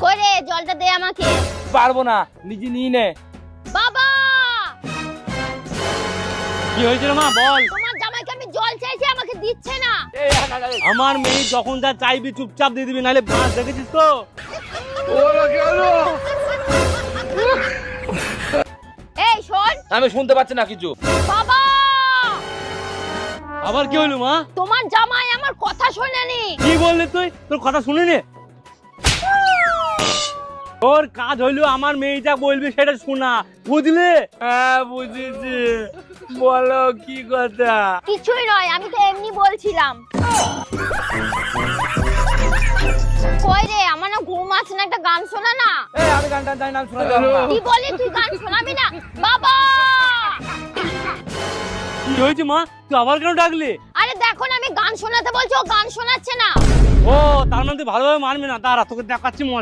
কই রে জলটা দে আমাকে। পারবো না, নিজে নিয়ে নে। বাবা কি হয়েছিল মা বল। তোমার জামাইকে আমি জল চাইছি আমাকে দিচ্ছে না। আমার মেয়ে যখন যা চাইবি চুপচাপ দিয়ে দিবি, নাহলে বাঁশ দেখেছিস তো। এই শোন। আমি শুনতে পাচ্ছি না কিছু। বাবা আবার কি হলো মা? তোমার জামাই আমার কথা শোনেনি। কি বললি তুই? তোর কথা শুনিনি? তোর কাজ হইলো আমার মেয়েটা বলবি সেটা শোনা, বুঝলি? হ্যাঁ বুঝেছি, বলো কি কথা। কিছুই নয়, আমি তো এমনি বলছিলাম। কই রে আমার না ঘুম আসছে না, একটা গান শোনা না। এই আমি গানটা জানি না, শোনা যাবে না। কি বলি তুই গান শোনাবি না? বাবা কি হয়েছে মা? তুই আবার কেন ডাকলি? আরে দেখো না আমি গান শোনাতে বলছি, ও গান শোনাচ্ছে না। ও তার মানে তুই ভালোভাবে মানবি না, দাঁড়া তোকে দেখাচ্ছি মজা।